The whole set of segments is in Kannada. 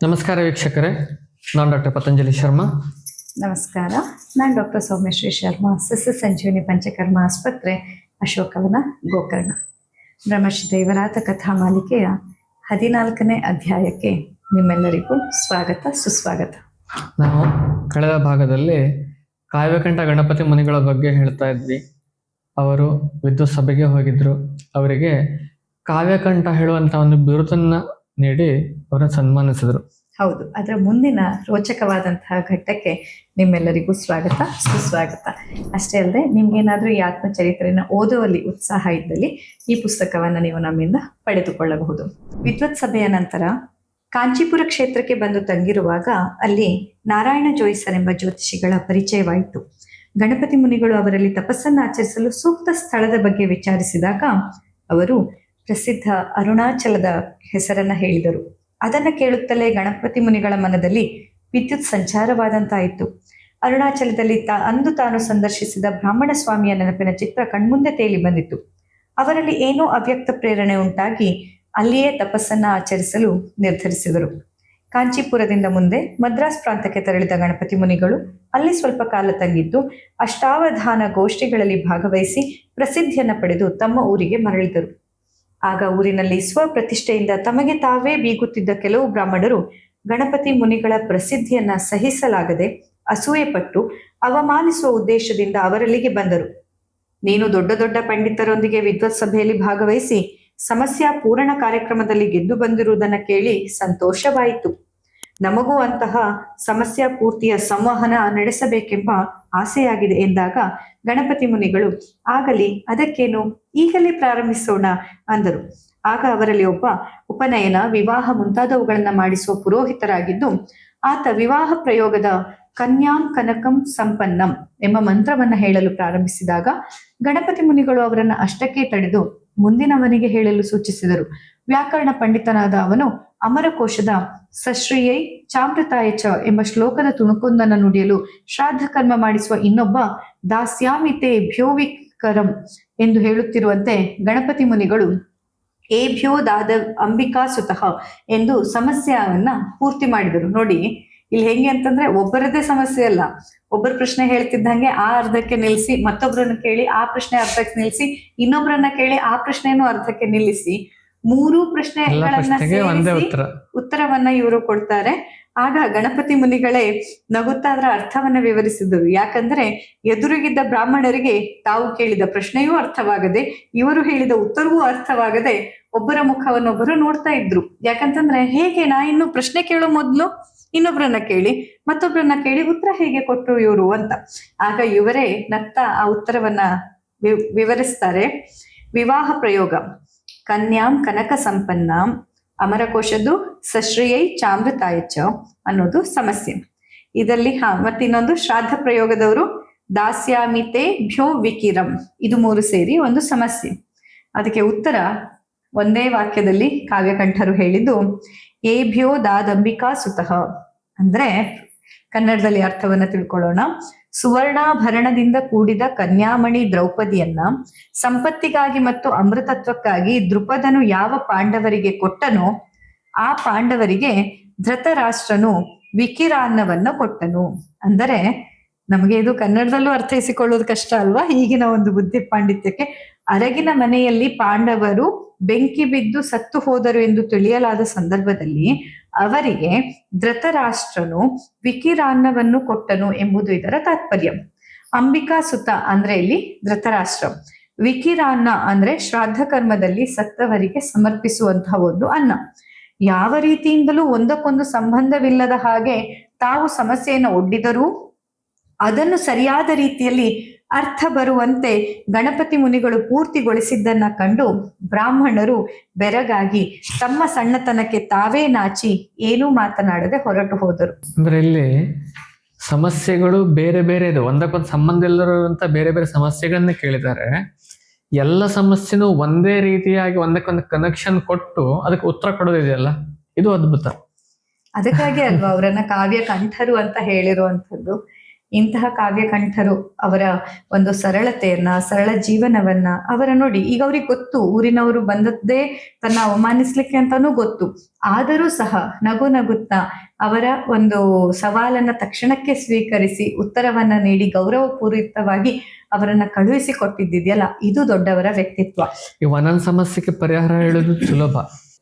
ನಮಸ್ಕಾರ ವೀಕ್ಷಕರೇ, ನಾನು ಡಾಕ್ಟರ್ ಪತಂಜಲಿ ಶರ್ಮಾ. ನಮಸ್ಕಾರ, ನಾನು ಡಾಕ್ಟರ್ ಸೌಮ್ಯಶ್ರೀ ಶರ್ಮಾ, ಸಸ್ಯ ಸಂಜೀವಿನಿ ಪಂಚಕರ್ಮ ಆಸ್ಪತ್ರೆ, ಅಶೋಕವನ, ಗೋಕರ್ಣ. ಬ್ರಹ್ಮಶ್ರೀ ದೇವರಾತ ಕಥಾ ಮಾಲಿಕೆಯ 14ನೇ ಅಧ್ಯಾಯಕ್ಕೆ ನಿಮ್ಮೆಲ್ಲರಿಗೂ ಸ್ವಾಗತ ಸುಸ್ವಾಗತ. ನಾವು ಕಳೆದ ಭಾಗದಲ್ಲಿ ಕಾವ್ಯಕಂಠ ಗಣಪತಿ ಮುನಿಗಳ ಬಗ್ಗೆ ಹೇಳ್ತಾ ಇದ್ವಿ. ಅವರು ವಿದ್ಯುತ್ ಸಭೆಗೆ ಹೋಗಿದ್ರು. ಅವರಿಗೆ ಕಾವ್ಯಕಂಠ ಹೇಳುವಂತ ಒಂದು ಬಿರುದನ್ನ ನೀಡಿ ಅವರನ್ನು ಸನ್ಮಾನಿಸಿದ್ರು. ಹೌದು, ಅದರ ಮುಂದಿನ ರೋಚಕವಾದಂತಹ ಘಟ್ಟಕ್ಕೆ ನಿಮ್ಮೆಲ್ಲರಿಗೂ ಸ್ವಾಗತ ಸುಸ್ವಾಗತ. ಅಷ್ಟೇ ಅಲ್ಲದೆ, ನಿಮ್ಗೇನಾದ್ರೂ ಈ ಆತ್ಮಚರಿತ್ರೆಯನ್ನು ಓದುವಲ್ಲಿ ಉತ್ಸಾಹ ಇದ್ದಲ್ಲಿ ಈ ಪುಸ್ತಕವನ್ನು ನೀವು ನಮ್ಮಿಂದ ಪಡೆದುಕೊಳ್ಳಬಹುದು. ವಿದ್ವತ್ ಸಭೆಯ ನಂತರ ಕಾಂಚೀಪುರ ಕ್ಷೇತ್ರಕ್ಕೆ ಬಂದು ತಂಗಿರುವಾಗ ಅಲ್ಲಿ ನಾರಾಯಣ ಜೋಯಿಸರೆಂಬ ಜ್ಯೋತಿಷಿಗಳ ಪರಿಚಯವಾಯಿತು. ಗಣಪತಿ ಮುನಿಗಳು ಅವರಲ್ಲಿ ತಪಸ್ಸನ್ನು ಆಚರಿಸಲು ಸೂಕ್ತ ಸ್ಥಳದ ಬಗ್ಗೆ ವಿಚಾರಿಸಿದಾಗ ಅವರು ಪ್ರಸಿದ್ಧ ಅರುಣಾಚಲದ ಹೆಸರನ್ನ ಹೇಳಿದರು. ಅದನ್ನು ಕೇಳುತ್ತಲೇ ಗಣಪತಿ ಮುನಿಗಳ ಮನದಲ್ಲಿ ವಿದ್ಯುತ್ ಸಂಚಾರವಾದಂತಾಯಿತು. ಅರುಣಾಚಲದಲ್ಲಿ ಅಂದು ತಾನು ಸಂದರ್ಶಿಸಿದ ಬ್ರಾಹ್ಮಣ ಸ್ವಾಮಿಯ ನೆನಪಿನ ಚಿತ್ರ ಕಣ್ಮುಂದೆ ತೇಲಿ ಬಂದಿತು. ಅವರಲ್ಲಿ ಏನೋ ಅವ್ಯಕ್ತ ಪ್ರೇರಣೆ ಉಂಟಾಗಿ ಅಲ್ಲಿಯೇ ತಪಸ್ಸನ್ನ ಆಚರಿಸಲು ನಿರ್ಧರಿಸಿದರು. ಕಾಂಚೀಪುರದಿಂದ ಮುಂದೆ ಮದ್ರಾಸ್ ಪ್ರಾಂತಕ್ಕೆ ತೆರಳಿದ ಗಣಪತಿ ಮುನಿಗಳು ಅಲ್ಲಿ ಸ್ವಲ್ಪ ಕಾಲ ತಂಗಿದ್ದು ಅಷ್ಟಾವಧಾನ ಗೋಷ್ಠಿಗಳಲ್ಲಿ ಭಾಗವಹಿಸಿ ಪ್ರಸಿದ್ಧಿಯನ್ನು ಪಡೆದು ತಮ್ಮ ಊರಿಗೆ ಮರಳಿದರು. ಆಗ ಊರಿನಲ್ಲಿ ಸ್ವಪ್ರತಿಷ್ಠೆಯಿಂದ ತಮಗೆ ತಾವೇ ಬೀಗುತ್ತಿದ್ದ ಕೆಲವು ಬ್ರಾಹ್ಮಣರು ಗಣಪತಿ ಮುನಿಗಳ ಪ್ರಸಿದ್ಧಿಯನ್ನ ಸಹಿಸಲಾಗದೆ ಅಸೂಯೆಪಟ್ಟು ಅವಮಾನಿಸುವ ಉದ್ದೇಶದಿಂದ ಅವರಲ್ಲಿಗೆ ಬಂದರು. ನೀನು ದೊಡ್ಡ ದೊಡ್ಡ ಪಂಡಿತರೊಂದಿಗೆ ವಿದ್ವತ್ ಸಭೆಯಲ್ಲಿ ಭಾಗವಹಿಸಿ ಸಮಸ್ಯಾ ಪೂರಣ ಕಾರ್ಯಕ್ರಮದಲ್ಲಿ ಗೆದ್ದು ಬಂದಿರುವುದನ್ನು ಕೇಳಿ ಸಂತೋಷವಾಯಿತು. ನಮಗೂ ಅಂತಹ ಸಮಸ್ಯಾ ಪೂರ್ತಿಯ ಸಂವಹನ ನಡೆಸಬೇಕೆಂಬ ಆಸೆಯಾಗಿದೆ ಎಂದಾಗ ಗಣಪತಿ ಮುನಿಗಳು ಆಗಲಿ, ಅದಕ್ಕೇನು, ಈಗಲೇ ಪ್ರಾರಂಭಿಸೋಣ ಅಂದರು. ಆಗ ಅವರಲ್ಲಿ ಒಬ್ಬ ಉಪನಯನ, ವಿವಾಹ ಮುಂತಾದವುಗಳನ್ನ ಮಾಡಿಸುವ ಪುರೋಹಿತರಾಗಿದ್ದು ಆತ ವಿವಾಹ ಪ್ರಯೋಗದ ಕನ್ಯಾಂ ಕನಕಂ ಸಂಪನ್ನಂ ಎಂಬ ಮಂತ್ರವನ್ನ ಹೇಳಲು ಪ್ರಾರಂಭಿಸಿದಾಗ ಗಣಪತಿ ಮುನಿಗಳು ಅವರನ್ನು ಅಷ್ಟಕ್ಕೆ ತಡೆದು ಮುಂದಿನವನಿಗೆ ಹೇಳಲು ಸೂಚಿಸಿದರು. ವ್ಯಾಕರಣ ಪಂಡಿತನಾದ ಅವನು ಅಮರಕೋಶದ ಸಶ್ರೀಯೈ ಚಾಮೃತಾಯ ಚ ಎಂಬ ಶ್ಲೋಕದ ತುಣುಕೊಂದನ್ನು ನುಡಿಯಲು ಶ್ರಾದ್ದ ಕರ್ಮ ಮಾಡಿಸುವ ಇನ್ನೊಬ್ಬ ದಾಸ್ಯಾಮಿತೆ ಭ್ಯೋವಿಕರಂ ಎಂದು ಹೇಳುತ್ತಿರುವಂತೆ ಗಣಪತಿ ಮುನಿಗಳು ಏಭ್ಯೋ ದಾದ ಅಂಬಿಕಾ ಸುತಃ ಎಂದು ಸಮಸ್ಯೆಯನ್ನ ಪೂರ್ತಿ ಮಾಡಿದರು. ನೋಡಿ, ಇಲ್ಲಿ ಹೆಂಗೆ ಅಂತಂದ್ರೆ ಒಬ್ಬರದೇ ಸಮಸ್ಯೆ ಅಲ್ಲ, ಒಬ್ಬರ ಪ್ರಶ್ನೆ ಹೇಳ್ತಿದ್ದಂಗೆ ಆ ಅರ್ಧಕ್ಕೆ ನಿಲ್ಲಿಸಿ ಮತ್ತೊಬ್ಬರನ್ನ ಕೇಳಿ ಆ ಪ್ರಶ್ನೆ ಅರ್ಧಕ್ಕೆ ನಿಲ್ಲಿಸಿ ಇನ್ನೊಬ್ಬರನ್ನ ಕೇಳಿ ಆ ಪ್ರಶ್ನೆಯನ್ನು ಅರ್ಧಕ್ಕೆ ನಿಲ್ಲಿಸಿ ಮೂರು ಪ್ರಶ್ನೆಗಳನ್ನ ಉತ್ತರವನ್ನ ಇವರು ಕೊಡ್ತಾರೆ. ಆಗ ಗಣಪತಿ ಮುನಿಗಳೇ ನಗುತ್ತಾ ಅದರ ಅರ್ಥವನ್ನ ವಿವರಿಸಿದರು. ಯಾಕಂದ್ರೆ ಎದುರಿಗಿದ್ದ ಬ್ರಾಹ್ಮಣರಿಗೆ ತಾವು ಕೇಳಿದ ಪ್ರಶ್ನೆಯೂ ಅರ್ಥವಾಗದೆ ಇವರು ಹೇಳಿದ ಉತ್ತರವೂ ಅರ್ಥವಾಗದೆ ಒಬ್ಬರ ಮುಖವನ್ನೊಬ್ಬರು ನೋಡ್ತಾ ಇದ್ರು. ಯಾಕಂತಂದ್ರೆ ಹೇಗೆ ನಾ ಇನ್ನು ಪ್ರಶ್ನೆ ಕೇಳೋ ಮೊದ್ಲು ಇನ್ನೊಬ್ರನ್ನ ಕೇಳಿ ಮತ್ತೊಬ್ರನ್ನ ಕೇಳಿ ಉತ್ತರ ಹೇಗೆ ಕೊಟ್ಟರು ಇವರು ಅಂತ. ಆಗ ಇವರೇ ನಗ್ತಾ ಆ ಉತ್ತರವನ್ನ ವಿವರಿಸ್ತಾರೆ. ವಿವಾಹ ಪ್ರಯೋಗ ಕನ್ಯಾಂ ಕನಕ ಸಂಪನ್ನಾಂ ಅಮರಕೋಶದ್ದು ಸಶ್ರೀಯೈ ಚಾಮೃತಾಯಚ ಅನ್ನೋದು ಸಮಸ್ಯೆ. ಇದರಲ್ಲಿ ಮತ್ತಿನ್ನೊಂದು ಶ್ರಾದ್ದ ಪ್ರಯೋಗದವರು ದಾಸ್ಯಾಮಿತೆ ಭ್ಯೋ ವಿಕಿರಂ, ಇದು ಮೂರು ಸೇರಿ ಒಂದು ಸಮಸ್ಯೆ. ಅದಕ್ಕೆ ಉತ್ತರ ಒಂದೇ ವಾಕ್ಯದಲ್ಲಿ ಕಾವ್ಯಕಂಠರು ಹೇಳಿದ್ದು ಏಭ್ಯೋ ದಾದಂಬಿಕಾ ಸುತಃ. ಅಂದ್ರೆ ಕನ್ನಡದಲ್ಲಿ ಅರ್ಥವನ್ನ ತಿಳ್ಕೊಳ್ಳೋಣ. ಸುವರ್ಣಾಭರಣದಿಂದ ಕೂಡಿದ ಕನ್ಯಾಮಣಿ ದ್ರೌಪದಿಯನ್ನ ಸಂಪತ್ತಿಗಾಗಿ ಮತ್ತು ಅಮೃತತ್ವಕ್ಕಾಗಿ ದೃಪದನು ಯಾವ ಪಾಂಡವರಿಗೆ ಕೊಟ್ಟನೋ ಆ ಪಾಂಡವರಿಗೆ ಧೃತರಾಷ್ಟ್ರನು ವಿಕಿರಾನ್ನವನ್ನು ಕೊಟ್ಟನು. ಅಂದರೆ ನಮಗೆ ಇದು ಕನ್ನಡದಲ್ಲೂ ಅರ್ಥೈಸಿಕೊಳ್ಳೋದು ಕಷ್ಟ ಅಲ್ವಾ? ಈಗಿನ ಒಂದು ಬುದ್ಧಿ ಪಾಂಡಿತ್ಯಕ್ಕೆ ಅರಗಿನ ಮನೆಯಲ್ಲಿ ಪಾಂಡವರು ಬೆಂಕಿ ಬಿದ್ದು ಸತ್ತು ಹೋದರು ಎಂದು ತಿಳಿಯಲಾದ ಸಂದರ್ಭದಲ್ಲಿ ಅವರಿಗೆ ಧೃತರಾಷ್ಟ್ರನು ವಿಕಿರಾನ್ನವನ್ನು ಕೊಟ್ಟನು ಎಂಬುದು ಇದರ ತಾತ್ಪರ್ಯ. ಅಂಬಿಕಾ ಸುತ ಅಂದ್ರೆ ಇಲ್ಲಿ ಧೃತರಾಷ್ಟ್ರ, ವಿಕಿರಾನ್ನ ಅಂದ್ರೆ ಶ್ರಾದ್ದ ಕರ್ಮದಲ್ಲಿ ಸತ್ತವರಿಗೆ ಸಮರ್ಪಿಸುವಂತಹ ಒಂದು ಅನ್ನ. ಯಾವ ರೀತಿಯಿಂದಲೂ ಒಂದಕ್ಕೊಂದು ಸಂಬಂಧವಿಲ್ಲದ ಹಾಗೆ ತಾವು ಸಮಸ್ಯೆಯನ್ನು ಒಡ್ಡಿದರೂ ಅದನ್ನು ಸರಿಯಾದ ರೀತಿಯಲ್ಲಿ ಅರ್ಥ ಬರುವಂತೆ ಗಣಪತಿ ಮುನಿಗಳು ಪೂರ್ತಿಗೊಳಿಸಿದ್ದನ್ನ ಕಂಡು ಬ್ರಾಹ್ಮಣರು ಬೆರಗಾಗಿ ತಮ್ಮ ಸಣ್ಣತನಕ್ಕೆ ತಾವೇ ನಾಚಿ ಏನೂ ಮಾತನಾಡದೆ ಹೊರಟು ಹೋದರು. ಅಂದ್ರೆ ಇಲ್ಲಿ ಸಮಸ್ಯೆಗಳು ಬೇರೆ ಬೇರೆ ಇದೆ, ಒಂದಕ್ಕೊಂದು ಸಂಬಂಧ ಇಲ್ಲದಂತ ಬೇರೆ ಬೇರೆ ಸಮಸ್ಯೆಗಳನ್ನ ಕೇಳಿದ್ದಾರೆ. ಎಲ್ಲ ಸಮಸ್ಯೆನೂ ಒಂದೇ ರೀತಿಯಾಗಿ ಒಂದಕ್ಕೊಂದು ಕನೆಕ್ಷನ್ ಕೊಟ್ಟು ಅದಕ್ಕೆ ಉತ್ತರ ಕೊಡೋದಿದೆಯಲ್ಲ, ಇದು ಅದ್ಭುತ. ಅದಕ್ಕಾಗಿ ಅಲ್ವಾ ಅವರನ್ನ ಕಾವ್ಯ ಕಂಠರು ಅಂತ ಹೇಳಿರುವಂಥದ್ದು. ಇಂತಹ ಕಾವ್ಯಕಂಠರು ಅವರ ಒಂದು ಸರಳತೆಯನ್ನ, ಸರಳ ಜೀವನವನ್ನ ಅವರ ನೋಡಿ, ಈಗ ಅವ್ರಿಗೆ ಗೊತ್ತು ಊರಿನವರು ಬಂದದ್ದೇ ತನ್ನ ಅವಮಾನಿಸ್ಲಿಕ್ಕೆ ಅಂತಾನೂ ಗೊತ್ತು. ಆದರೂ ಸಹ ನಗು ನಗುತ್ತಾ ಅವರ ಒಂದು ಸವಾಲನ್ನ ತಕ್ಷಣಕ್ಕೆ ಸ್ವೀಕರಿಸಿ ಉತ್ತರವನ್ನ ನೀಡಿ ಗೌರವಪೂರಿತವಾಗಿ ಅವರನ್ನ ಕಳುಹಿಸಿ ಕೊಟ್ಟಿದ್ದಿದೆಯಲ್ಲ, ಇದು ದೊಡ್ಡವರ ವ್ಯಕ್ತಿತ್ವ. ಈ ಒಂದೊಂದು ಸಮಸ್ಯೆಗೆ ಪರಿಹಾರ ಹೇಳೋದು ಸುಲಭ,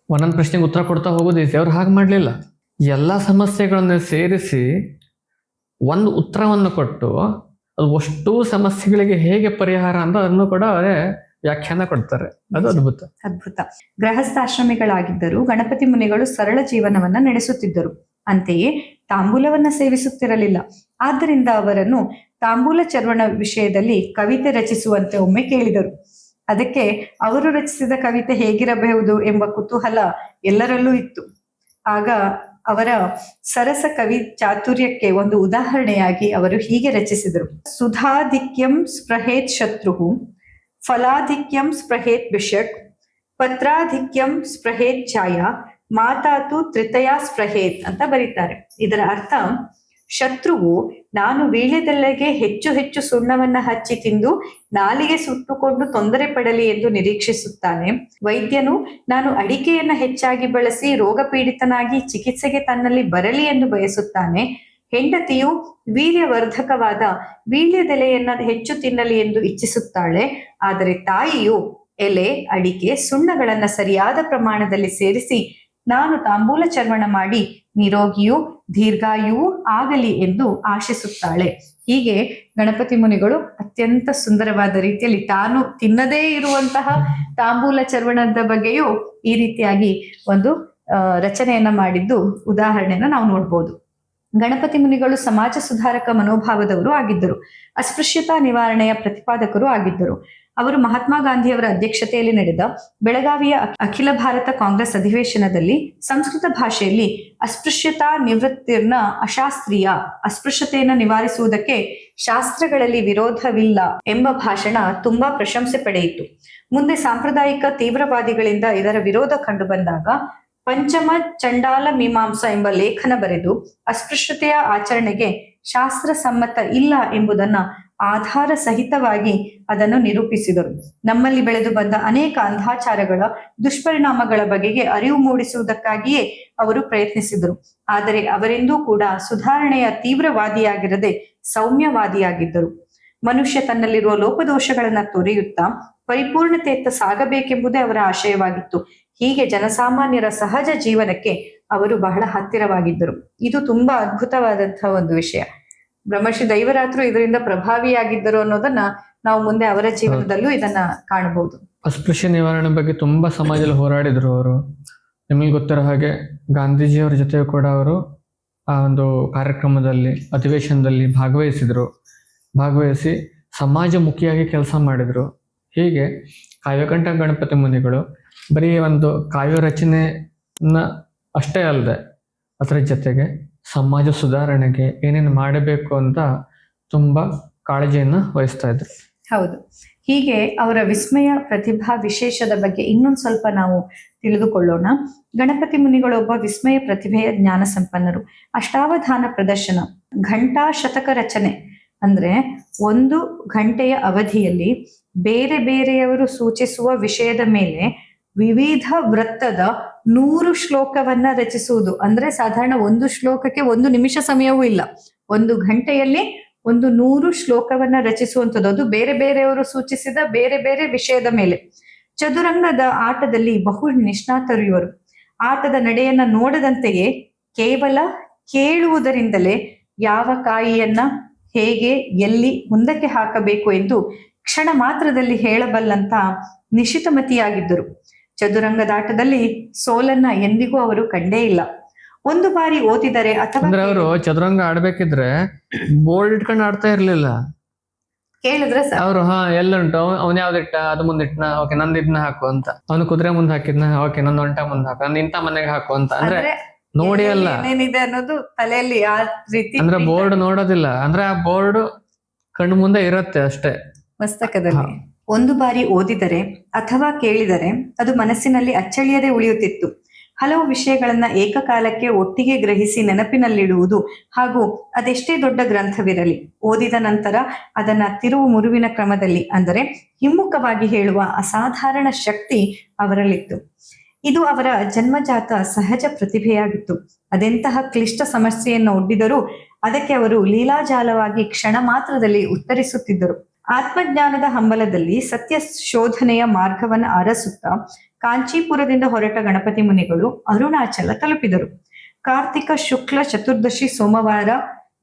ಒಂದೊಂದು ಪ್ರಶ್ನೆಗೆ ಉತ್ತರ ಕೊಡ್ತಾ ಹೋಗೋದು ಈಸಿ. ಅವ್ರು ಹಾಗೆ ಮಾಡಲಿಲ್ಲ. ಎಲ್ಲ ಸಮಸ್ಯೆಗಳನ್ನು ಸೇರಿಸಿ ಒಂದು ಉತ್ತರವನ್ನು ಕೊಟ್ಟು ಅದು ಅಷ್ಟು ಸಮಸ್ಯೆಗಳಿಗೆ ಹೇಗೆ ಪರಿಹಾರ ಅಂತ ಅದನ್ನು ಕೂಡ ಅವರೇ ವ್ಯಾಖ್ಯಾನ ಕೊಡ್ತಾರೆ. ಅದು ಅದ್ಭುತ. ಅದ್ಭುತ. ಗೃಹಸ್ಥಾಶ್ರಮಿಗಳಾಗಿದ್ದರು ಗಣಪತಿ ಮುನಿಗಳು ಸರಳ ಜೀವನವನ್ನ ನಡೆಸುತ್ತಿದ್ದರು. ಅಂತೆಯೇ ತಾಂಬೂಲವನ್ನ ಸೇವಿಸುತ್ತಿರಲಿಲ್ಲ. ಆದ್ದರಿಂದ ಅವರನ್ನು ತಾಂಬೂಲ ಚರ್ವಣ ವಿಷಯದಲ್ಲಿ ಕವಿತೆ ರಚಿಸುವಂತೆ ಒಮ್ಮೆ ಕೇಳಿದರು. ಅದಕ್ಕೆ ಅವರು ರಚಿಸಿದ ಕವಿತೆ ಹೇಗಿರಬಹುದು ಎಂಬ ಕುತೂಹಲ ಎಲ್ಲರಲ್ಲೂ ಇತ್ತು. ಆಗ ಅವರ ಸರಸ ಕವಿ ಚಾತುರ್ಯಕ್ಕೆ ಒಂದು ಉದಾಹರಣೆಯಾಗಿ ಅವರು ಹೀಗೆ ರಚಿಸಿದರು. ಸುಧಾಧಿಕ್ಯಂ ಸ್ಪೃಹೇತ್ ಶತ್ರು, ಫಲಾಧಿಕ್ಯಂ ಸ್ಪೃಹೇತ್ ವಿಷಕ್, ಪತ್ರಾಧಿಕ್ಯಂ ಸ್ಪೃಹೇತ್ ಛಾಯ, ಮಾತಾತು ತ್ರಿತಯ ಸ್ಪೃಹೇತ್ ಅಂತ ಬರೀತಾರೆ. ಇದರ ಅರ್ಥ, ಶತ್ರುವು ನಾನು ವೀಳ್ಯದೆಲೆಗೆ ಹೆಚ್ಚು ಹೆಚ್ಚು ಸುಣ್ಣವನ್ನ ಹಚ್ಚಿ ತಿಂದು ನಾಲಿಗೆ ಸುಟ್ಟುಕೊಂಡು ತೊಂದರೆ ಪಡಲಿ ಎಂದು ನಿರೀಕ್ಷಿಸುತ್ತಾನೆ. ವೈದ್ಯನು ನಾನು ಅಡಿಕೆಯನ್ನ ಹೆಚ್ಚಾಗಿ ಬಳಸಿ ರೋಗ ಪೀಡಿತನಾಗಿ ಚಿಕಿತ್ಸೆಗೆ ತನ್ನಲ್ಲಿ ಬರಲಿ ಎಂದು ಬಯಸುತ್ತಾನೆ. ಹೆಂಡತಿಯು ವೀರ್ಯವರ್ಧಕವಾದ ವೀಳ್ಯದೆಲೆಯನ್ನ ಹೆಚ್ಚು ತಿನ್ನಲಿ ಎಂದು ಇಚ್ಛಿಸುತ್ತಾಳೆ. ಆದರೆ ತಾಯಿಯು ಎಲೆ, ಅಡಿಕೆ, ಸುಣ್ಣಗಳನ್ನ ಸರಿಯಾದ ಪ್ರಮಾಣದಲ್ಲಿ ಸೇರಿಸಿ ನಾನು ತಾಂಬೂಲ ಚರ್ವಣ ಮಾಡಿ ನಿರೋಗಿಯೂ ದೀರ್ಘಾಯುವೂ ಆಗಲಿ ಎಂದು ಆಶಿಸುತ್ತಾಳೆ. ಹೀಗೆ ಗಣಪತಿ ಮುನಿಗಳು ಅತ್ಯಂತ ಸುಂದರವಾದ ರೀತಿಯಲ್ಲಿ ತಾನು ತಿನ್ನದೇ ಇರುವಂತಹ ತಾಂಬೂಲ ಚರ್ವಣದ ಬಗ್ಗೆಯೂ ಈ ರೀತಿಯಾಗಿ ಒಂದು ರಚನೆಯನ್ನ ಮಾಡಿದ್ದು ಉದಾಹರಣೆಯನ್ನ ನಾವು ನೋಡ್ಬೋದು. ಗಣಪತಿ ಮುನಿಗಳು ಸಮಾಜ ಸುಧಾರಕ ಮನೋಭಾವದವರು ಆಗಿದ್ದರು. ಅಸ್ಪೃಶ್ಯತಾ ನಿವಾರಣೆಯ ಪ್ರತಿಪಾದಕರು ಆಗಿದ್ದರು. ಅವರು ಮಹಾತ್ಮ ಗಾಂಧಿಯವರ ಅಧ್ಯಕ್ಷತೆಯಲ್ಲಿ ನಡೆದ ಬೆಳಗಾವಿಯ ಅಖಿಲ ಭಾರತ ಕಾಂಗ್ರೆಸ್ ಅಧಿವೇಶನದಲ್ಲಿ ಸಂಸ್ಕೃತ ಭಾಷೆಯಲ್ಲಿ ಅಸ್ಪೃಶ್ಯತಾ ನಿವೃತ್ತಿರ್ನ ಅಶಾಸ್ತ್ರೀಯ, ಅಸ್ಪೃಶ್ಯತೆಯನ್ನು ನಿವಾರಿಸುವುದಕ್ಕೆ ಶಾಸ್ತ್ರಗಳಲ್ಲಿ ವಿರೋಧವಿಲ್ಲ ಎಂಬ ಭಾಷಣ ತುಂಬಾ ಪ್ರಶಂಸೆ ಪಡೆಯಿತು. ಮುಂದೆ ಸಾಂಪ್ರದಾಯಿಕ ತೀವ್ರವಾದಿಗಳಿಂದ ಇದರ ವಿರೋಧ ಕಂಡು ಬಂದಾಗ ಪಂಚಮ ಚಂಡಾಲ ಮೀಮಾಂಸಾ ಎಂಬ ಲೇಖನ ಬರೆದು ಅಸ್ಪೃಶ್ಯತೆಯ ಆಚರಣೆಗೆ ಶಾಸ್ತ್ರ ಸಮ್ಮತ ಇಲ್ಲ ಎಂಬುದನ್ನ ಆಧಾರ ಸಹಿತವಾಗಿ ಅದನ್ನು ನಿರೂಪಿಸಿದರು. ನಮ್ಮಲ್ಲಿ ಬೆಳೆದು ಬಂದ ಅನೇಕ ಅಂಧಾಚಾರಗಳ ದುಷ್ಪರಿಣಾಮಗಳ ಬಗೆಗೆ ಅರಿವು ಮೂಡಿಸುವುದಕ್ಕಾಗಿಯೇ ಅವರು ಪ್ರಯತ್ನಿಸಿದರು. ಆದರೆ ಅವರೆಂದೂ ಕೂಡ ಸುಧಾರಣೆಯ ತೀವ್ರವಾದಿಯಾಗಿರದೆ ಸೌಮ್ಯವಾದಿಯಾಗಿದ್ದರು. ಮನುಷ್ಯ ತನ್ನಲ್ಲಿರುವ ಲೋಪದೋಷಗಳನ್ನ ತೊರೆಯುತ್ತಾ ಪರಿಪೂರ್ಣತೆಯತ್ತ ಸಾಗಬೇಕೆಂಬುದೇ ಅವರ ಆಶಯವಾಗಿತ್ತು. ಹೀಗೆ ಜನಸಾಮಾನ್ಯರ ಸಹಜ ಜೀವನಕ್ಕೆ ಅವರು ಬಹಳ ಹತ್ತಿರವಾಗಿದ್ದರು. ಇದು ತುಂಬಾ ಅದ್ಭುತವಾದಂತಹ ಒಂದು ವಿಷಯ. ಬ್ರಹ್ಮಶ್ರೀ ದೈವರಾತ್ರು ಇದರಿಂದ ಪ್ರಭಾವಿಯಾಗಿದ್ದರು ಅನ್ನೋದನ್ನ ನಾವು ಮುಂದೆ ಅವರ ಜೀವನದಲ್ಲೂ ಇದನ್ನ ಕಾಣಬಹುದು. ಅಸ್ಪೃಶ್ಯ ನಿವಾರಣೆ ಬಗ್ಗೆ ತುಂಬಾ ಸಮಾಜದಲ್ಲಿ ಹೋರಾಡಿದ್ರು ಅವರು. ನಿಮಗೆ ಗೊತ್ತಿರೋ ಹಾಗೆ ಗಾಂಧೀಜಿಯವರ ಜೊತೆ ಕೂಡ ಅವರು ಆ ಒಂದು ಕಾರ್ಯಕ್ರಮದಲ್ಲಿ ಅಧಿವೇಶನದಲ್ಲಿ ಭಾಗವಹಿಸಿ ಸಮಾಜಮುಖಿಯಾಗಿ ಕೆಲಸ ಮಾಡಿದ್ರು. ಹೀಗೆ ಕಾವ್ಯಕಂಠ ಗಣಪತಿ ಮುನಿಗಳು ಬರೀ ಒಂದು ಕಾವ್ಯ ರಚನೆಯನ್ನ ಅಷ್ಟೇ ಅಲ್ಲದೆ ಅದರ ಜೊತೆಗೆ ಸಮಾಜ ಸುಧಾರಣೆಗೆ ಏನೇನು ಮಾಡಬೇಕು ಅಂತ ತುಂಬಾ ಕಾಳಜಿಯನ್ನ ವಹಿಸ್ತಾ ಇದ್ರು. ಹೌದು. ಹೀಗೆ ಅವರ ವಿಸ್ಮಯ ಪ್ರತಿಭಾ ವಿಶೇಷದ ಬಗ್ಗೆ ಇನ್ನೊಂದು ಸ್ವಲ್ಪ ನಾವು ತಿಳಿದುಕೊಳ್ಳೋಣ. ಗಣಪತಿ ಮುನಿಗಳೊಬ್ಬ ವಿಸ್ಮಯ ಪ್ರತಿಭೆಯ ಜ್ಞಾನ ಸಂಪನ್ನರು. ಅಷ್ಟಾವಧಾನ ಪ್ರದರ್ಶನ, ಘಂಟಾ ಶತಕ ರಚನೆ ಅಂದ್ರೆ 1 ಗಂಟೆಯ ಅವಧಿಯಲ್ಲಿ ಬೇರೆ ಬೇರೆಯವರು ಸೂಚಿಸುವ ವಿಷಯದ ಮೇಲೆ ವಿವಿಧ ವೃತ್ತದ 100 ಶ್ಲೋಕವನ್ನ ರಚಿಸುವುದು. ಅಂದ್ರೆ ಸಾಧಾರಣ ಒಂದು ಶ್ಲೋಕಕ್ಕೆ 1 ನಿಮಿಷ ಸಮಯವೂ ಇಲ್ಲ. 1 ಗಂಟೆಯಲ್ಲಿ 100 ಶ್ಲೋಕವನ್ನ ರಚಿಸುವಂಥದ್ದು. ಅದು ಬೇರೆ ಬೇರೆಯವರು ಸೂಚಿಸಿದ ಬೇರೆ ಬೇರೆ ವಿಷಯದ ಮೇಲೆ. ಚದುರಂಗದ ಆಟದಲ್ಲಿ ಬಹು ನಿಷ್ಣಾತರು ಇವರು. ಆಟದ ನಡೆಯನ್ನ ನೋಡದಂತೆಯೇ ಕೇವಲ ಕೇಳುವುದರಿಂದಲೇ ಯಾವ ಕಾಯಿಯನ್ನ ಹೇಗೆ ಎಲ್ಲಿ ಮುಂದಕ್ಕೆ ಹಾಕಬೇಕು ಎಂದು ಕ್ಷಣ ಮಾತ್ರದಲ್ಲಿ ಹೇಳಬಲ್ಲಂತ ನಿಶಿತಮತಿಯಾಗಿದ್ದರು. ಚದುರಂಗದಾಟದಲ್ಲಿ ಸೋಲನ್ನ ಎಂದಿಗೂ ಅವರು ಕಂಡೇ ಇಲ್ಲ. ಒಂದು ಬಾರಿ ಓದಿದರೆ ಅಥವಾ ಅವರು ಚದುರಂಗ ಆಡ್ಬೇಕಿದ್ರೆ ಬೋರ್ಡ್ ಇಟ್ಕೊಂಡು ಆಡ್ತಾ ಇರ್ಲಿಲ್ಲ. ಕೇಳಿದ್ರೆ ಅವರು ಎಲ್ಲುಂಟು, ಅವ್ನ ಯಾವ್ದಿಟ್ಟ ಅದು ಮುಂದಿಟ್ನ, ಓಕೆ ನಂದು ಇದನ್ನ ಹಾಕು ಅಂತ. ಅವನು ಕುದುರೆ ಮುಂದೆ ಹಾಕಿದ್ನ, ಓಕೆ ನಂದು ಒಂಟ ಮುಂದೆ ಹಾಕು, ನಂದು ಇಂಥ ಮನೆಗೆ ಹಾಕು ಅಂತ. ಅಂದ್ರೆ ನೋಡಿ ಅಲ್ಲ ಏನೇನಿದೆ ಅನ್ನೋದು ತಲೆಯಲ್ಲಿ ಆ ರೀತಿ. ಅಂದ್ರೆ ಬೋರ್ಡ್ ನೋಡೋದಿಲ್ಲ, ಅಂದ್ರೆ ಆ ಬೋರ್ಡ್ ಕಣ್ಣು ಮುಂದೆ ಇರುತ್ತೆ ಅಷ್ಟೇ ಮಸ್ತಕದಲ್ಲಿ. ಒಂದು ಬಾರಿ ಓದಿದರೆ ಅಥವಾ ಕೇಳಿದರೆ ಅದು ಮನಸ್ಸಿನಲ್ಲಿ ಅಚ್ಚಳಿಯದೆ ಉಳಿಯುತ್ತಿತ್ತು. ಹಲವು ವಿಷಯಗಳನ್ನ ಏಕಕಾಲಕ್ಕೆ ಒಟ್ಟಿಗೆ ಗ್ರಹಿಸಿ ನೆನಪಿನಲ್ಲಿಡುವುದು ಹಾಗೂ ಅದೆಷ್ಟೇ ದೊಡ್ಡ ಗ್ರಂಥವಿರಲಿ ಓದಿದ ನಂತರ ಅದನ್ನ ತಿರುವು ಮುರುವಿನ ಕ್ರಮದಲ್ಲಿ ಅಂದರೆ ಹಿಮ್ಮುಖವಾಗಿ ಹೇಳುವ ಅಸಾಧಾರಣ ಶಕ್ತಿ ಅವರಲ್ಲಿತ್ತು. ಇದು ಅವರ ಜನ್ಮಜಾತ ಸಹಜ ಪ್ರತಿಭೆಯಾಗಿತ್ತು. ಅದೆಂತಹ ಕ್ಲಿಷ್ಟ ಸಮಸ್ಯೆಯನ್ನು ಒಡ್ಡಿದರೂ ಅದಕ್ಕೆ ಅವರು ಲೀಲಾಜಾಲವಾಗಿ ಕ್ಷಣ ಮಾತ್ರದಲ್ಲಿ ಉತ್ತರಿಸುತ್ತಿದ್ದರು. ಆತ್ಮಜ್ಞಾನದ ಹಂಬಲದಲ್ಲಿ ಸತ್ಯ ಶೋಧನೆಯ ಮಾರ್ಗವನ್ನು ಅರಸುತ್ತಾ ಕಾಂಚೀಪುರದಿಂದ ಹೊರಟ ಗಣಪತಿ ಮುನಿಗಳು ಅರುಣಾಚಲ ತಲುಪಿದರು. ಕಾರ್ತಿಕ ಶುಕ್ಲ ಚತುರ್ದಶಿ ಸೋಮವಾರ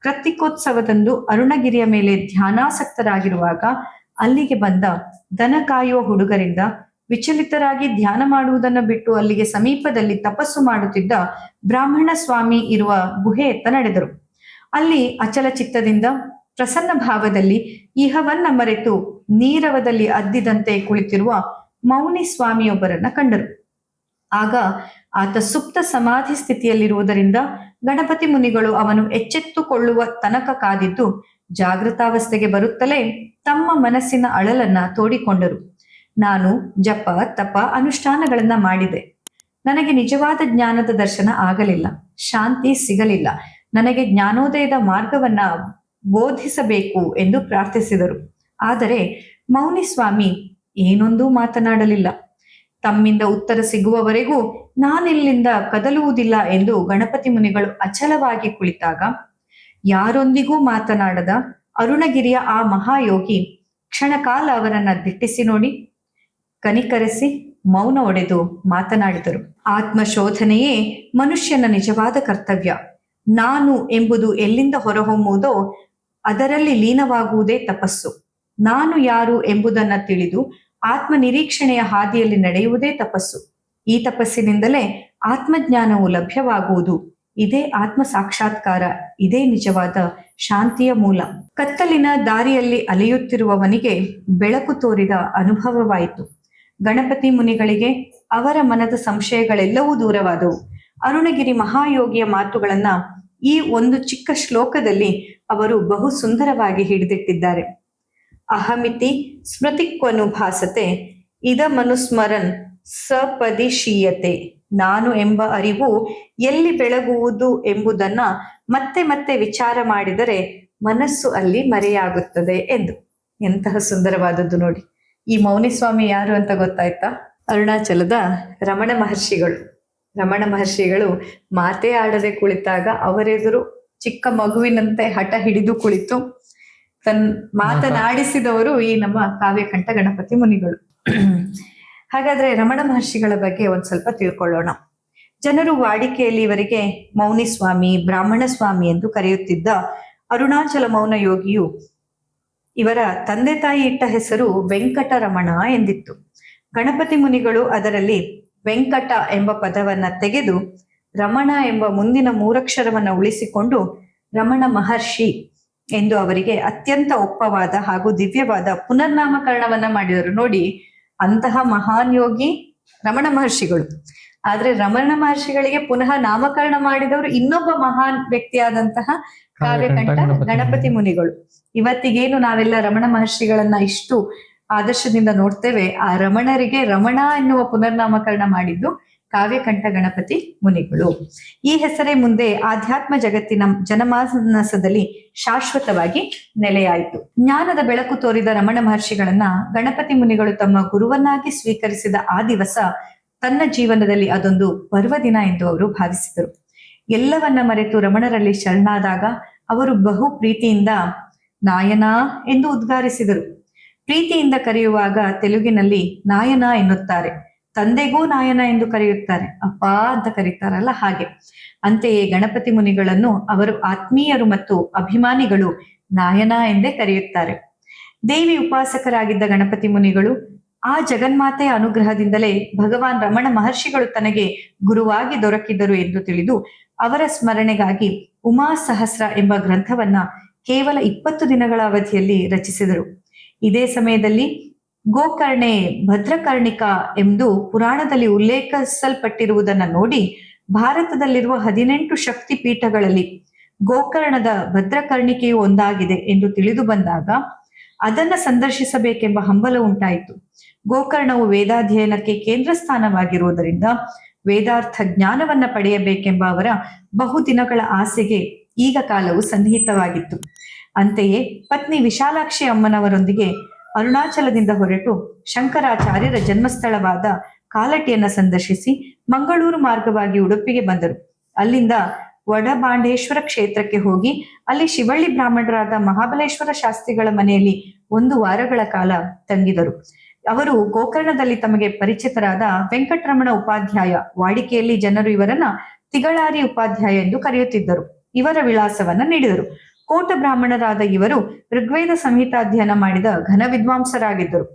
ಕೃತ್ತಿಕೋತ್ಸವದಂದು ಅರುಣಗಿರಿಯ ಮೇಲೆ ಧ್ಯಾನಾಸಕ್ತರಾಗಿರುವಾಗ ಅಲ್ಲಿಗೆ ಬಂದ ದನ ಕಾಯುವ ಹುಡುಗರಿಂದ ವಿಚಲಿತರಾಗಿ ಧ್ಯಾನ ಮಾಡುವುದನ್ನು ಬಿಟ್ಟು ಅಲ್ಲಿಗೆ ಸಮೀಪದಲ್ಲಿ ತಪಸ್ಸು ಮಾಡುತ್ತಿದ್ದ ಬ್ರಾಹ್ಮಣ ಸ್ವಾಮಿ ಇರುವ ಗುಹೆಯತ್ತ ನಡೆದರು. ಅಲ್ಲಿ ಅಚಲ ಚಿತ್ತದಿಂದ ಪ್ರಸನ್ನ ಭಾವದಲ್ಲಿ ಇಹವನ್ನ ಮರೆತು ನೀರವದಲ್ಲಿ ಅದ್ದಿದಂತೆ ಕುಳಿತಿರುವ ಮೌನಿ ಸ್ವಾಮಿಯೊಬ್ಬರನ್ನ ಕಂಡರು. ಆಗ ಆತ ಸುಪ್ತ ಸಮಾಧಿ ಸ್ಥಿತಿಯಲ್ಲಿರುವುದರಿಂದ ಗಣಪತಿ ಮುನಿಗಳು ಅವನು ಎಚ್ಚೆತ್ತುಕೊಳ್ಳುವ ತನಕ ಕಾದಿದ್ದು ಜಾಗೃತಾವಸ್ಥೆಗೆ ಬರುತ್ತಲೇ ತಮ್ಮ ಮನಸ್ಸಿನ ಅಳಲನ್ನ ತೋಡಿಕೊಂಡರು. ನಾನು ಜಪ ತಪ ಅನುಷ್ಠಾನಗಳನ್ನ ಮಾಡಿದೆ. ನನಗೆ ನಿಜವಾದ ಜ್ಞಾನದ ದರ್ಶನ ಆಗಲಿಲ್ಲ, ಶಾಂತಿ ಸಿಗಲಿಲ್ಲ. ನನಗೆ ಜ್ಞಾನೋದಯದ ಮಾರ್ಗವನ್ನ ಬೋಧಿಸಬೇಕು ಎಂದು ಪ್ರಾರ್ಥಿಸಿದರು. ಆದರೆ ಮೌನಿ ಸ್ವಾಮಿ ಏನೊಂದೂ ಮಾತನಾಡಲಿಲ್ಲ. ತಮ್ಮಿಂದ ಉತ್ತರ ಸಿಗುವವರೆಗೂ ನಾನಿಲ್ಲಿಂದ ಕದಲುವುದಿಲ್ಲ ಎಂದು ಗಣಪತಿ ಮುನಿಗಳು ಅಚಲವಾಗಿ ಕುಳಿತಾಗ ಯಾರೊಂದಿಗೂ ಮಾತನಾಡದ ಅರುಣಗಿರಿಯ ಆ ಮಹಾಯೋಗಿ ಕ್ಷಣಕಾಲ ಅವರನ್ನ ದಿಟ್ಟಿಸಿ ನೋಡಿ ಕನಿಕರಿಸಿ ಮೌನ ಒಡೆದು ಮಾತನಾಡಿದರು. ಆತ್ಮಶೋಧನೆಯೇ ಮನುಷ್ಯನ ನಿಜವಾದ ಕರ್ತವ್ಯ. ನಾನು ಎಂಬುದು ಎಲ್ಲಿಂದ ಹೊರಹೊಮ್ಮುವುದೋ ಅದರಲ್ಲಿ ಲೀನವಾಗುವುದೇ ತಪಸ್ಸು. ನಾನು ಯಾರು ಎಂಬುದನ್ನ ತಿಳಿದು ಆತ್ಮ ನಿರೀಕ್ಷಣೆಯ ಹಾದಿಯಲ್ಲಿ ನಡೆಯುವುದೇ ತಪಸ್ಸು. ಈ ತಪಸ್ಸಿನಿಂದಲೇ ಆತ್ಮಜ್ಞಾನವು ಲಭ್ಯವಾಗುವುದು. ಇದೇ ಆತ್ಮ ಸಾಕ್ಷಾತ್ಕಾರ. ಇದೇ ನಿಜವಾದ ಶಾಂತಿಯ ಮೂಲ. ಕತ್ತಲಿನ ದಾರಿಯಲ್ಲಿ ಅಲೆಯುತ್ತಿರುವವನಿಗೆ ಬೆಳಕು ತೋರಿದ ಅನುಭವವಾಯಿತು. ಗಣಪತಿ ಮುನಿಗಳಿಗೆ ಅವರ ಮನದ ಸಂಶಯಗಳೆಲ್ಲವೂ ದೂರವಾದವು. ಅರುಣಗಿರಿ ಮಹಾಯೋಗಿಯ ಮಾತುಗಳನ್ನ ಈ ಒಂದು ಚಿಕ್ಕ ಶ್ಲೋಕದಲ್ಲಿ ಅವರು ಬಹು ಸುಂದರವಾಗಿ ಹಿಡಿದಿಟ್ಟಿದ್ದಾರೆ. ಅಹಮಿತಿ ಸ್ಮೃತಿಕ್ವನುಭಾಸತೆ ಇದಮನುಸ್ಮರನ್ ಸಪದಿಶೀಯತೆ. ನಾನು ಎಂಬ ಅರಿವು ಎಲ್ಲಿ ಬೆಳಗುವುದು ಎಂಬುದನ್ನ ಮತ್ತೆ ಮತ್ತೆ ವಿಚಾರ ಮಾಡಿದರೆ ಮನಸ್ಸು ಅಲ್ಲಿ ಮರೆಯಾಗುತ್ತದೆ ಎಂದು. ಎಂತಹ ಸುಂದರವಾದದ್ದು ನೋಡಿ. ಈ ಮೌನಿ ಸ್ವಾಮಿ ಯಾರು ಅಂತ ಗೊತ್ತಾಯ್ತಾ? ಅರುಣಾಚಲದ ರಮಣ ಮಹರ್ಷಿಗಳು. ರಮಣ ಮಹರ್ಷಿಗಳು ಮಾತೇ ಆಡದೆ ಕುಳಿತಾಗ ಅವರೆದುರು ಚಿಕ್ಕ ಮಗುವಿನಂತೆ ಹಠ ಹಿಡಿದು ಕುಳಿತು ಮಾತನಾಡಿಸಿದವರು ಈ ನಮ್ಮ ಕಾವ್ಯಕಂಠ ಗಣಪತಿ ಮುನಿಗಳು. ಹಾಗಾದ್ರೆ ರಮಣ ಮಹರ್ಷಿಗಳ ಬಗ್ಗೆ ಒಂದ್ ಸ್ವಲ್ಪ ತಿಳ್ಕೊಳ್ಳೋಣ. ಜನರು ವಾಡಿಕೆಯಲ್ಲಿ ಇವರಿಗೆ ಮೌನಿ ಸ್ವಾಮಿ, ಬ್ರಾಹ್ಮಣ ಸ್ವಾಮಿ ಎಂದು ಕರೆಯುತ್ತಿದ್ದ ಅರುಣಾಚಲ ಮೌನ ಯೋಗಿಯು ಇವರ ತಂದೆ ತಾಯಿ ಇಟ್ಟ ಹೆಸರು ವೆಂಕಟರಮಣ ಎಂದಿತ್ತು. ಗಣಪತಿ ಮುನಿಗಳು ಅದರಲ್ಲಿ ವೆಂಕಟ ಎಂಬ ಪದವನ್ನ ತೆಗೆದು ರಮಣ ಎಂಬ ಮುಂದಿನ ಮೂರಕ್ಷರವನ್ನ ಉಳಿಸಿಕೊಂಡು ರಮಣ ಮಹರ್ಷಿ ಎಂದು ಅವರಿಗೆ ಅತ್ಯಂತ ಒಪ್ಪವಾದ ಹಾಗೂ ದಿವ್ಯವಾದ ಪುನರ್ನಾಮಕರಣವನ್ನ ಮಾಡಿದರು. ನೋಡಿ, ಅಂತಹ ಮಹಾನ್ ಯೋಗಿ ರಮಣ ಮಹರ್ಷಿಗಳು. ಆದ್ರೆ ರಮಣ ಮಹರ್ಷಿಗಳಿಗೆ ಪುನಃ ನಾಮಕರಣ ಮಾಡಿದವರು ಇನ್ನೊಬ್ಬ ಮಹಾನ್ ವ್ಯಕ್ತಿಯಾದಂತಹ ಕಾವ್ಯಕಂಠ ಗಣಪತಿ ಮುನಿಗಳು. ಇವತ್ತಿಗೇನು ನಾವೆಲ್ಲ ರಮಣ ಮಹರ್ಷಿಗಳನ್ನ ಇಷ್ಟು ಆದರ್ಶದಿಂದ ನೋಡ್ತೇವೆ, ಆ ರಮಣರಿಗೆ ರಮಣ ಎನ್ನುವ ಪುನರ್ನಾಮಕರಣ ಮಾಡಿದ್ದು ಕಾವ್ಯಕಂಠ ಗಣಪತಿ ಮುನಿಗಳು. ಈ ಹೆಸರೇ ಮುಂದೆ ಆಧ್ಯಾತ್ಮ ಜಗತ್ತಿನ ಜನಮಾನಸದಲ್ಲಿ ಶಾಶ್ವತವಾಗಿ ನೆಲೆಯಾಯಿತು. ಜ್ಞಾನದ ಬೆಳಕು ತೋರಿದ ರಮಣ ಮಹರ್ಷಿಗಳನ್ನ ಗಣಪತಿ ಮುನಿಗಳು ತಮ್ಮ ಗುರುವನ್ನಾಗಿ ಸ್ವೀಕರಿಸಿದ ಆ ದಿವಸ ತನ್ನ ಜೀವನದಲ್ಲಿ ಅದೊಂದು ಪರ್ವದಿನ ಎಂದು ಅವರು ಭಾವಿಸಿದರು. ಎಲ್ಲವನ್ನ ಮರೆತು ರಮಣರಲ್ಲಿ ಶರಣಾದಾಗ ಅವರು ಬಹು ಪ್ರೀತಿಯಿಂದ ನಾಯನ ಎಂದು ಉದ್ಗಾರಿಸಿದರು. ಪ್ರೀತಿಯಿಂದ ಕರೆಯುವಾಗ ತೆಲುಗಿನಲ್ಲಿ ನಾಯನ ಎನ್ನುತ್ತಾರೆ. ತಂದೆಗೂ ನಾಯನ ಎಂದು ಕರೆಯುತ್ತಾರೆ, ಅಪ್ಪ ಅಂತ ಕರೀತಾರಲ್ಲ ಹಾಗೆ. ಅಂತೆಯೇ ಗಣಪತಿ ಮುನಿಗಳನ್ನು ಅವರು ಆತ್ಮೀಯರು ಮತ್ತು ಅಭಿಮಾನಿಗಳು ನಾಯನ ಎಂದೇ ಕರೆಯುತ್ತಾರೆ. ದೇವಿ ಉಪಾಸಕರಾಗಿದ್ದ ಗಣಪತಿ ಮುನಿಗಳು ಆ ಜಗನ್ಮಾತೆಯ ಅನುಗ್ರಹದಿಂದಲೇ ಭಗವಾನ್ ರಮಣ ಮಹರ್ಷಿಗಳು ತನಗೆ ಗುರುವಾಗಿ ದೊರಕಿದರು ಎಂದು ತಿಳಿದು ಅವರ ಸ್ಮರಣೆಗಾಗಿ ಉಮಾ ಸಹಸ್ರ ಎಂಬ ಗ್ರಂಥವನ್ನ ಕೇವಲ 20 ದಿನಗಳ ಅವಧಿಯಲ್ಲಿ ರಚಿಸಿದರು. ಇದೇ ಸಮಯದಲ್ಲಿ ಗೋಕರ್ಣೆ ಭದ್ರಕರ್ಣಿಕ ಎಂದು ಪುರಾಣದಲ್ಲಿ ಉಲ್ಲೇಖಿಸಲ್ಪಟ್ಟಿರುವುದನ್ನು ನೋಡಿ ಭಾರತದಲ್ಲಿರುವ 18 ಶಕ್ತಿ ಪೀಠಗಳಲ್ಲಿ ಗೋಕರ್ಣದ ಭದ್ರಕರ್ಣಿಕೆಯು ಒಂದಾಗಿದೆ ಎಂದು ತಿಳಿದು ಬಂದಾಗ ಅದನ್ನ ಸಂದರ್ಶಿಸಬೇಕೆಂಬ ಹಂಬಲ ಉಂಟಾಯಿತು. ಗೋಕರ್ಣವು ವೇದಾಧ್ಯಯನಕ್ಕೆ ಕೇಂದ್ರ ಸ್ಥಾನವಾಗಿರುವುದರಿಂದ ವೇದಾರ್ಥ ಜ್ಞಾನವನ್ನ ಪಡೆಯಬೇಕೆಂಬ ಅವರ ಬಹುದಿನಗಳ ಆಸೆಗೆ ಈಗ ಕಾಲವು ಸನ್ನಿಹಿತವಾಗಿತ್ತು. ಅಂತೆಯೇ ಪತ್ನಿ ವಿಶಾಲಾಕ್ಷಿ ಅಮ್ಮನವರೊಂದಿಗೆ ಅರುಣಾಚಲದಿಂದ ಹೊರಟು ಶಂಕರಾಚಾರ್ಯರ ಜನ್ಮಸ್ಥಳವಾದ ಕಾಲಟಿಯನ್ನ ಸಂದರ್ಶಿಸಿ ಮಂಗಳೂರು ಮಾರ್ಗವಾಗಿ ಉಡುಪಿಗೆ ಬಂದರು. ಅಲ್ಲಿಂದ ವಡಬಾಂಡೇಶ್ವರ ಕ್ಷೇತ್ರಕ್ಕೆ ಹೋಗಿ ಅಲ್ಲಿ ಶಿವಳ್ಳಿ ಬ್ರಾಹ್ಮಣರಾದ ಮಹಾಬಲೇಶ್ವರ ಶಾಸ್ತ್ರಿಗಳ ಮನೆಯಲ್ಲಿ 1 ವಾರಗಳ ಕಾಲ ತಂಗಿದರು. ಅವರು ಗೋಕರ್ಣದಲ್ಲಿ ತಮಗೆ ಪರಿಚಿತರಾದ ವೆಂಕಟರಮಣ ಉಪಾಧ್ಯಾಯ, ವಾಡಿಕೆಯಲ್ಲಿ ಜನರು ಇವರನ್ನ ತಿಗಳಾರಿ ಉಪಾಧ್ಯಾಯ ಎಂದು ಕರೆಯುತ್ತಿದ್ದರು, ಇವರ ವಿಳಾಸವನ್ನ ನೀಡಿದರು. ಕೋಟ ಬ್ರಾಹ್ಮಣರಾದ ಇವರು ಋಗ್ವೇದ ಸಂಹಿತಾಧ್ಯಯನ ಮಾಡಿದ ಘನ ವಿದ್ವಾಂಸರಾಗಿದ್ದರು.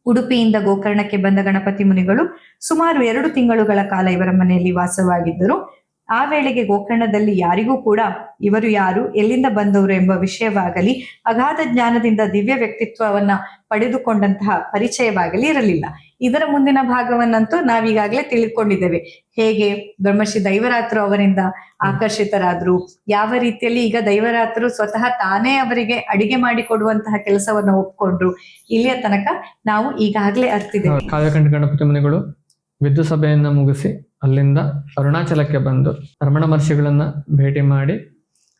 ಉಡುಪಿಯಿಂದ ಗೋಕರ್ಣಕ್ಕೆ ಬಂದ ಗಣಪತಿ ಮುನಿಗಳು ಸುಮಾರು 2 ತಿಂಗಳುಗಳ ಕಾಲ ಇವರ ಮನೆಯಲ್ಲಿ ವಾಸವಾಗಿದ್ದರು. ಆ ವೇಳೆಗೆ ಗೋಕರ್ಣದಲ್ಲಿ ಯಾರಿಗೂ ಕೂಡ ಇವರು ಯಾರು, ಎಲ್ಲಿಂದ ಬಂದವರು ಎಂಬ ವಿಷಯವಾಗಲಿ, ಅಗಾಧ ಜ್ಞಾನದಿಂದ ದಿವ್ಯ ವ್ಯಕ್ತಿತ್ವವನ್ನ ಪಡೆದುಕೊಂಡಂತಹ ಪರಿಚಯವಾಗಲಿ ಇರಲಿಲ್ಲ. ಇದರ ಮುಂದಿನ ಭಾಗವನ್ನಂತೂ ನಾವೀಗಾಗಲೇ ತಿಳಿದುಕೊಂಡಿದ್ದೇವೆ. ಹೇಗೆ ಬ್ರಹ್ಮಶ್ರೀ ದೈವರಾತ್ರು ಅವರಿಂದ ಆಕರ್ಷಿತರಾದ್ರು, ಯಾವ ರೀತಿಯಲ್ಲಿ ಈಗ ದೈವರಾತ್ರು ಸ್ವತಃ ತಾನೇ ಅವರಿಗೆ ಅಡಿಗೆ ಮಾಡಿ ಕೊಡುವಂತಹ ಕೆಲಸವನ್ನ ಒಪ್ಕೊಂಡ್ರು, ಇಲ್ಲಿಯ ತನಕ ನಾವು ಈಗಾಗಲೇ ಅರ್ತಿದ್ದೇವೆ. ಕಾವ್ಯಕಂಠ ಗಣಪತಿ ಮುನಿಗಳು ವಿದ್ಯುತ್ ಸಭೆಯನ್ನು ಮುಗಿಸಿ ಅಲ್ಲಿಂದ ಅರುಣಾಚಲಕ್ಕೆ ಬಂದು ರಮಣ ಮಹರ್ಷಿಗಳನ್ನ ಭೇಟಿ ಮಾಡಿ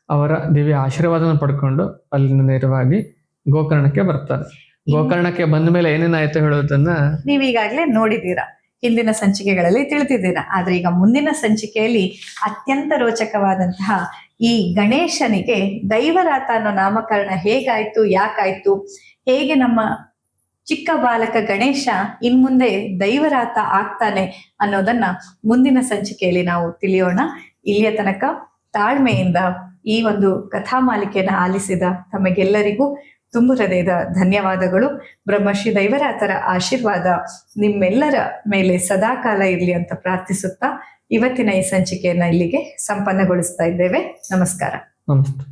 ಅವರ ದಿವ್ಯ ಆಶೀರ್ವಾದವನ್ನು ಪಡ್ಕೊಂಡು ಅಲ್ಲಿಂದ ನೇರವಾಗಿ ಗೋಕರ್ಣಕ್ಕೆ ಬರ್ತಾರೆ. ಗೋಕರ್ಣಕ್ಕೆ ಬಂದ ಮೇಲೆ ಏನೇನಾಯ್ತು ಹೇಳೋದನ್ನ ನೀವೀಗಾಗಲೇ ನೋಡಿದ್ದೀರಾ, ಹಿಂದಿನ ಸಂಚಿಕೆಗಳಲ್ಲಿ ತಿಳಿದಿದ್ದೀರಾ. ಆದ್ರೆ ಈಗ ಮುಂದಿನ ಸಂಚಿಕೆಯಲ್ಲಿ ಅತ್ಯಂತ ರೋಚಕವಾದಂತಹ ಈ ಗಣೇಶನಿಗೆ ದೈವರಾತ ಅನ್ನೋ ನಾಮಕರಣ ಹೇಗಾಯ್ತು, ಯಾಕಾಯ್ತು, ಹೇಗೆ ನಮ್ಮ ಚಿಕ್ಕ ಬಾಲಕ ಗಣೇಶ ಇನ್ಮುಂದೆ ದೈವರಾತ ಆಗ್ತಾನೆ ಅನ್ನೋದನ್ನ ಮುಂದಿನ ಸಂಚಿಕೆಯಲ್ಲಿ ನಾವು ತಿಳಿಯೋಣ. ಇಲ್ಲಿಯ ತನಕ ತಾಳ್ಮೆಯಿಂದ ಈ ಒಂದು ಕಥಾಮಾಲಿಕೆಯನ್ನು ಆಲಿಸಿದ ತಮಗೆಲ್ಲರಿಗೂ ತುಂಬು ಹೃದಯದ ಧನ್ಯವಾದಗಳು. ಬ್ರಹ್ಮಶ್ರೀ ದೈವರಾತರ ಆಶೀರ್ವಾದ ನಿಮ್ಮೆಲ್ಲರ ಮೇಲೆ ಸದಾಕಾಲ ಇರಲಿ ಅಂತ ಪ್ರಾರ್ಥಿಸುತ್ತಾ ಇವತ್ತಿನ ಈ ಸಂಚಿಕೆಯನ್ನ ಇಲ್ಲಿಗೆ ಸಂಪನ್ನಗೊಳಿಸ್ತಾ ಇದ್ದೇವೆ. ನಮಸ್ಕಾರ. ನಮಸ್ತೆ.